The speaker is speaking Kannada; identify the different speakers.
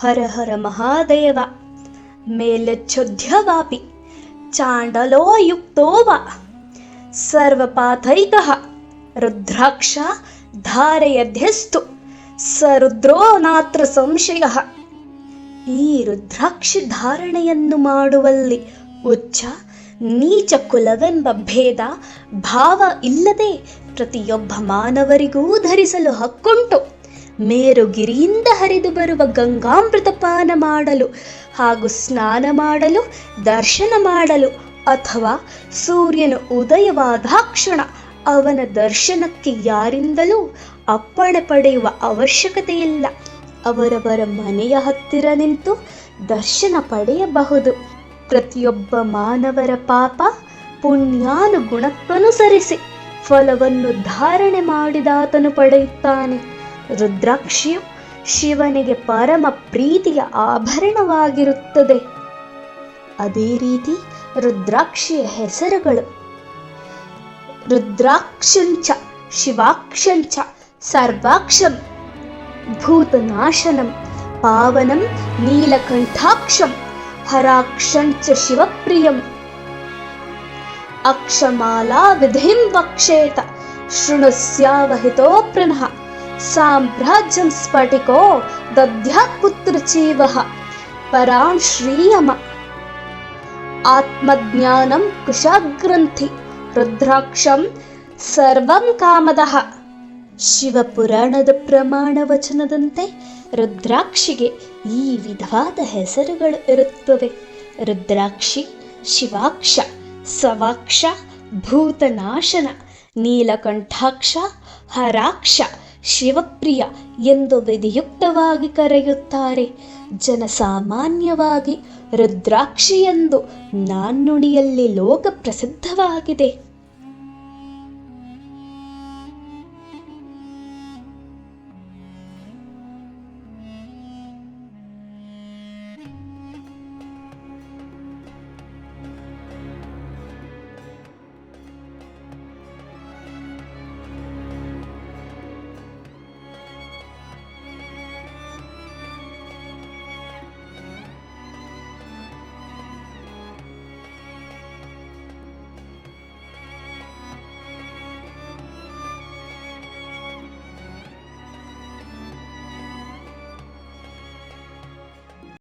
Speaker 1: ಹರ ಹರ ಮಹಾದೇವ ಮೇಲಚ್ಛೋದ್ಯವಾಪಿ ಚಾಂಡಲೋ ಯುಕ್ತೋ ವಾ ಸರ್ವಪಾತೈಕಃ ರುದ್ರಾಕ್ಷ ಧಾರಯಧ್ಯಸ್ತು ಸ ರುದ್ರೋ ನಾತ್ರ ಸಂಶಯಃ. ಈ ರುದ್ರಾಕ್ಷಿ ಧಾರಣೆಯನ್ನು ಮಾಡುವಲ್ಲಿ ಉಚ್ಚ ನೀಚ ಕುಲವೆಂಬ ಭೇದ ಭಾವ ಇಲ್ಲದೆ ಪ್ರತಿಯೊಬ್ಬ ಮಾನವರಿಗೂ ಧರಿಸಲು ಹಕ್ಕುಂಟು. ಮೇರುಗಿರಿಯಿಂದ ಹರಿದು ಬರುವ ಗಂಗಾಮೃತ ಪಾನ ಮಾಡಲು ಹಾಗೂ ಸ್ನಾನ ಮಾಡಲು, ದರ್ಶನ ಮಾಡಲು ಅಥವಾ ಸೂರ್ಯನು ಉದಯವಾದಾಕ್ಷಣ ಅವನ ದರ್ಶನಕ್ಕೆ ಯಾರಿಂದಲೂ ಅಪ್ಪಣೆ ಪಡೆಯುವ ಅವಶ್ಯಕತೆಯಿಲ್ಲ. ಅವರವರ ಮನೆಯ ಹತ್ತಿರ ನಿಂತು ದರ್ಶನ ಪಡೆಯಬಹುದು. ಪ್ರತಿಯೊಬ್ಬ ಮಾನವರ ಪಾಪ ಪುಣ್ಯಾನುಗುಣಕ್ಕನುಸರಿಸಿ ಫಲವನ್ನು ಧಾರಣೆ ಮಾಡಿದಾತನು ಪಡೆಯುತ್ತಾನೆ. ರುದ್ರಾಕ್ಷಿಯು ಶಿವನಿಗೆ ಪರಮ ಪ್ರೀತಿಯ ಆಭರಣವಾಗಿರುತ್ತದೆ. ಅದೇ ರೀತಿ ರುದ್ರಾಕ್ಷಿಯ ಹೆಸರುಗಳು: ರುದ್ರಾಕ್ಷಂಚ ಶಿವಾಕ್ಷಂಚ ಸರ್ವಾಕ್ಷಂ ಭೂತನಾಶನಂ ಪಾವನಂ ನೀಲಕಂಠಾಕ್ಷಂ ಹರಾಕ್ಷಂಚ ಶಿವಪ್ರಿಯಂ ಅಕ್ಷಮಾಲಾ ವಿಧಿಂ ವಕ್ಷೇತ ಶೃಣುಸ್ಯಾವಹಿತೋ ಪ್ರಣಃ ಸಾಮ್ರಾಜ್ಯಂ ಸ್ಫಟಿಕೋ ದದ್ಯಾತ್ ಪುತ್ರಚೀವಃ ಪರಾಂ ಶ್ರೀಯಮ ಆತ್ಮಜ್ಞಾನಂ ಕುಶಗ್ರಂಥಿ ರುದ್ರಾಕ್ಷಂ ಸರ್ವಂ ಕಾಮದಃ. ಶಿವಪುರಾಣದ ಪ್ರಮಾಣ ವಚನದಂತೆ ರುದ್ರಾಕ್ಷಿಗೆ ಈ ವಿಧವಾದ ಹೆಸರುಗಳು ಇರುತ್ತವೆ: ರುದ್ರಾಕ್ಷಿ, ಶಿವಾಕ್ಷ, ಸವಾಕ್ಷ, ಭೂತನಾಶನ, ನೀಲಕಂಠಾಕ್ಷ, ಹರಾಕ್ಷ, ಶಿವಪ್ರಿಯ ಎಂದು ವಿಧಿಯುಕ್ತವಾಗಿ ಕರೆಯುತ್ತಾರೆ. ಜನಸಾಮಾನ್ಯವಾಗಿ ರುದ್ರಾಕ್ಷಿ ಎಂದು ನಾಣ್ಣುಡಿಯಲ್ಲಿ ಲೋಕ ಪ್ರಸಿದ್ಧವಾಗಿದೆ.